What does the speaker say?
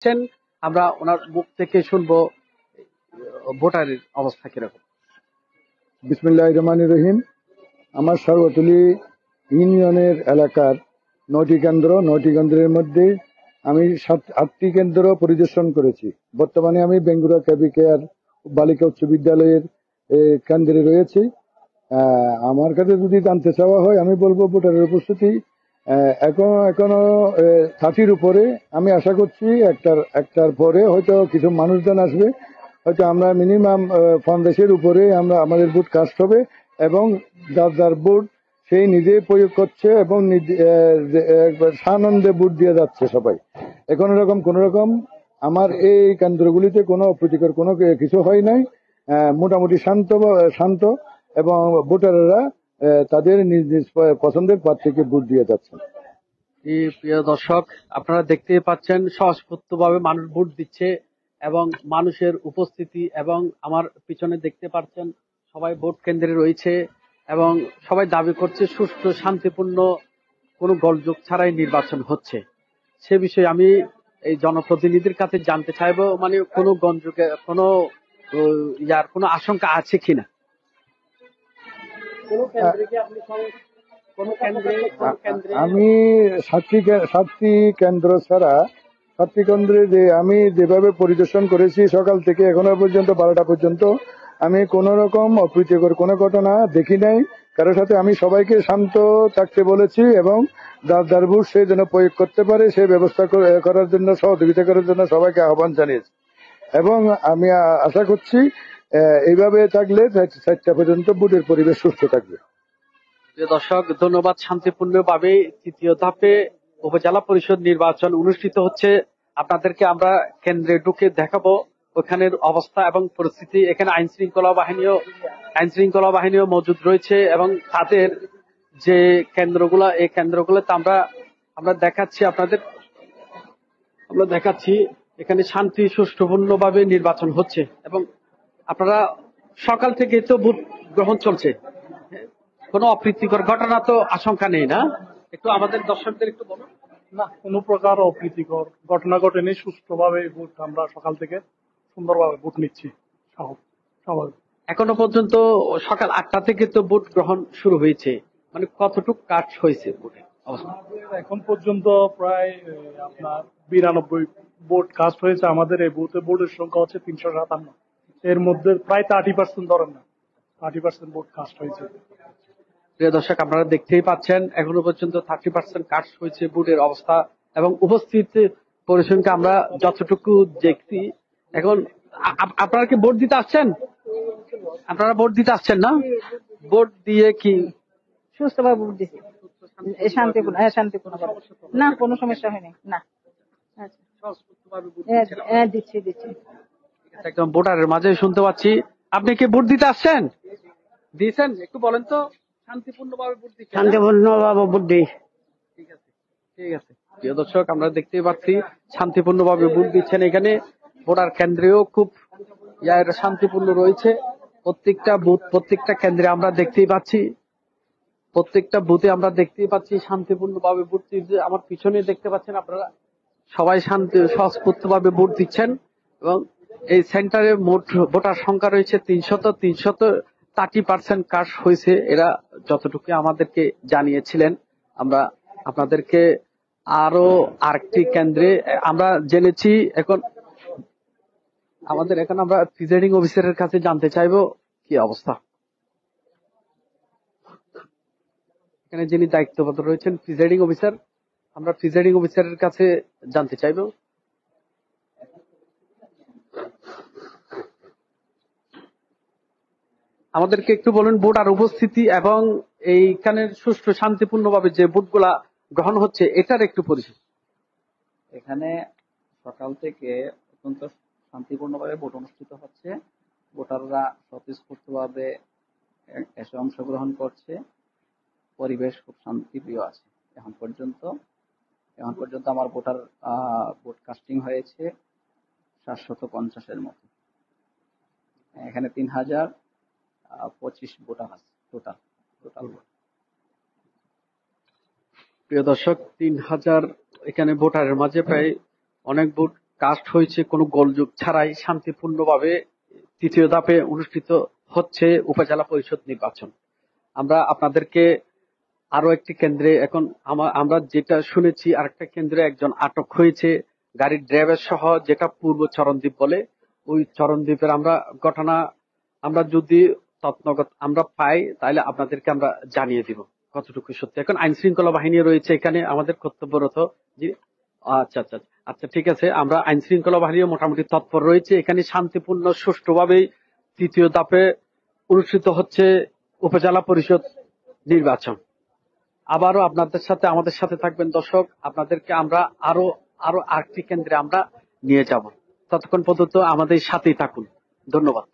করছেন, আমরা ওনার মুখ থেকে শুনবো ভোটারের অবস্থা কিরকম। বিসমিল্লাহির রহমানির রহিম। আমার সর্বতলী ইউনিয়নের এলাকার 9টি কেন্দ্রের মধ্যে আমি 8টি কেন্দ্র পরিদর্শন করেছি। বর্তমানে আমি বেঙ্গুরা কেবি কেয়ার বালিকা উচ্চ বিদ্যালয়ের কেন্দ্রে রয়েছি। আমার কাছে যদি জানতে চাওয়া হয়, আমি বলবো ভোটারের উপস্থিতি এখনো 30-র উপরে। আমি আশা করছি একটার পরে হয়তো কিছু মানুষজন আসবে, হয়তো আমরা মিনিমাম 50-এর উপরে আমাদের ভোট কাস্ট হবে এবং যার ভোট সেই নিজে প্রয়োগ করছে এবং সানন্দে ভোট দিয়ে যাচ্ছে সবাই। এখন কোন রকম আমার এই কেন্দ্রগুলিতে কোনো অপ্রীতিকর কোনো কিছু হয় নাই। মোটামুটি শান্ত এবং ভোটাররা তাদের নিজ নিজ পছন্দের প্রার্থীকে ভোট দিয়ে যাচ্ছেন। প্রিয় দর্শক, আপনারা দেখতেই পাচ্ছেন স্বস্ফূর্তভাবে মানুষ ভোট দিচ্ছে এবং মানুষের উপস্থিতি, এবং আমার পিছনে দেখতে পাচ্ছেন সবাই ভোট কেন্দ্রে রয়েছে এবং সবাই দাবি করছে সুষ্ঠু শান্তিপূর্ণ কোনো গোলযোগ ছাড়াই নির্বাচন হচ্ছে। সে বিষয়ে আমি এই জনপ্রতিনিধির কাছে জানতে চাইবো, মানে কোনো গোলযোগে কোনো কোনো আশঙ্কা আছে কিনা। আমি 7টি কেন্দ্র ছাড়া 7টি কেন্দ্রে আমি যেভাবে পরিদর্শন করেছি সকাল থেকে এখনো পর্যন্ত 12টা পর্যন্ত, আমি কোন রকম অপ্রীতিকর কোনো ঘটনা দেখি নাই। কারোর সাথে আমি সবাইকে শান্ত থাকতে বলেছি এবং যার ভোট সে যেন প্রয়োগ করতে পারে সেই ব্যবস্থা করার জন্য, সহযোগিতা করার জন্য সবাইকে আহ্বান জানিয়েছি এবং আমি আশা করছি এইভাবে থাকলে 4টা পর্যন্ত ভোটের পরিবেশ সুস্থ থাকবে। দর্শক, ধন্যবাদ। শান্তিপূর্ণভাবে 3য় ধাপে উপজেলা পরিষদ নির্বাচন অনুষ্ঠিত হচ্ছে। আপনাদেরকে আমরা কেন্দ্রে ঢুকে দেখাবো ওখানের অবস্থা এবং পরিস্থিতি। এখানে আইন শৃঙ্খলা বাহিনীও মজুদ রয়েছে এবং তাদের যে কেন্দ্রগুলো, এই কেন্দ্রগুলোতে আমরা দেখাচ্ছি এখানে শান্তি সুষ্ঠুপূর্ণভাবে নির্বাচন হচ্ছে এবং আপনারা সকাল থেকে তো ভোট গ্রহণ চলছে, কোনো অপ্রীতিকর ঘটনা তো আশঙ্কা নেই না? একটু আমাদের দর্শকদের একটু বলুন। না, কোনো প্রকার অপ্রীতিকর ঘটনা ঘটেনি। সুষ্ঠুভাবে ভোট আমরা সকাল থেকে সুন্দরভাবে ভোট নিচ্ছি। এখনো পর্যন্ত সকাল 8টা থেকে তো ভোট গ্রহণ শুরু হয়েছে, মানে কতটুকু কাজ হয়েছে ভোটে অবস্থা? এখন পর্যন্ত প্রায় আপনার 92 ভোট কাস্ট হয়েছে। আমাদের এই বুথে ভোটের সংখ্যা হচ্ছে 357। এর মধ্যে প্রায় 30% ধরেন না, 30% ভোট কাস্ট হয়েছে। প্রিয় দর্শক, আপনারা দেখতেই পাচ্ছেন এখনো পর্যন্ত 30% কাস্ট হয়েছে ভোটের অবস্থা এবং উপস্থিত পরিসংখ্যা আমরা যতটুকু দেখছি। এখন আপনারা কি ভোট দিতে আসছেন? আপনারা ভোট দিতে আসছেন না? ভোট দিয়ে কি সুস্থভাবে ভোট দিচ্ছি, শান্তিপূর্ণ। না, কোনো সমস্যা হয়নি। না, দিচ্ছি। একদম ভোটারের মাঝে শুনতে পাচ্ছি। আপনি কি ভোট দিতে আসছেন? দিয়েছেন? একটু বলেন তো। শান্তিপূর্ণভাবে ভোট দিচ্ছেন? শান্তিপূর্ণভাবে ভোট দিই। ঠিক আছে। প্রিয় দর্শক, আমরা দেখতেই পাচ্ছি শান্তিপূর্ণভাবে ভোট দিচ্ছেন। এখানে ভোটার কেন্দ্রেও খুব শান্তিপূর্ণ রয়েছে। প্রত্যেকটা বুথ, প্রত্যেকটা কেন্দ্রে আমরা দেখতেই পাচ্ছি, প্রত্যেকটা বুথে আমরা দেখতেই পাচ্ছি শান্তিপূর্ণভাবে ভোট দিচ্ছে। আমার পিছনে দেখতে পাচ্ছেন আপনারা, সবাই স্বস্ফূর্তভাবে ভোট দিচ্ছেন এবং এই সেন্টারে মোট ভোটার সংখ্যা রয়েছে 30% কাস্ট হয়েছে। এরা যতটুকু আমাদেরকে জানিয়েছিলেন। আমরা আপনাদেরকে আরো আরেকটি কেন্দ্রে আমরা জেনেছি। এখন আমরা প্রিজাইডিং অফিসারের কাছে জানতে চাইবো কি অবস্থা। এখানে যিনি দায়িত্বরত রয়েছেন প্রিজাইডিং অফিসার, আমরা প্রিজাইডিং অফিসারের কাছে জানতে চাইবো। আমাদেরকে একটু বলুন ভোটার উপস্থিতি এবং এইখানে সুষ্ঠু শান্তিপূর্ণভাবে যে ভোটগুলা গ্রহণ হচ্ছে এটার একটু পরিচয়। এখানে সকাল থেকে অত্যন্ত শান্তিপূর্ণভাবে ভোট অনুষ্ঠিত হচ্ছে। ভোটাররা স্বতঃস্ফূর্তভাবে এসে অংশগ্রহণ করছে। পরিবেশ খুব শান্তিপ্রিয় আছে। এখন পর্যন্ত আমার ভোট কাস্টিং হয়েছে 750-এর মতো। এখানে 3025 ভোটার আছে টোটাল ভোট। প্রিয় দর্শক, 3000 এখানে ভোটারের মাঝে প্রায় অনেক ভোট কাস্ট হয়েছে কোনো গোলযোগ ছাড়াই শান্তিপূর্ণভাবে তৃতীয় ধাপে অনুষ্ঠিত হচ্ছে উপজেলা পরিষদ নির্বাচন। আমরা আপনাদেরকে আরো একটি কেন্দ্রে এখন আমরা যেটা শুনেছি আরেকটা কেন্দ্রে একজন আটক হয়েছে গাড়ির ড্রাইভার সহ, যেটা পূর্ব চরণদ্বীপ বলে। ওই চরণদ্বীপের আমরা ঘটনা আমরা যদি তৎনগত আমরা পাই তাহলে আপনাদেরকে আমরা জানিয়ে দিব কতটুকু সত্যি। এখন আইন শৃঙ্খলা বাহিনী রয়েছে এখানে আমাদের কর্তব্যরত। জি, আচ্ছা আচ্ছা আচ্ছা, ঠিক আছে। আমরা আইন শৃঙ্খলা বাহিনীও মোটামুটি তৎপর রয়েছে এখানে। শান্তিপূর্ণ সুষ্ঠুভাবেই তৃতীয় ধাপে অনুষ্ঠিত হচ্ছে উপজেলা পরিষদ নির্বাচন। আবারও আপনাদের সাথে আমাদের সাথে থাকবেন দর্শক, আপনাদেরকে আমরা আরো আরো আরেকটি কেন্দ্রে আমরা নিয়ে যাব। ততক্ষণ পর্যন্ত আমাদের সাথেই থাকুন। ধন্যবাদ।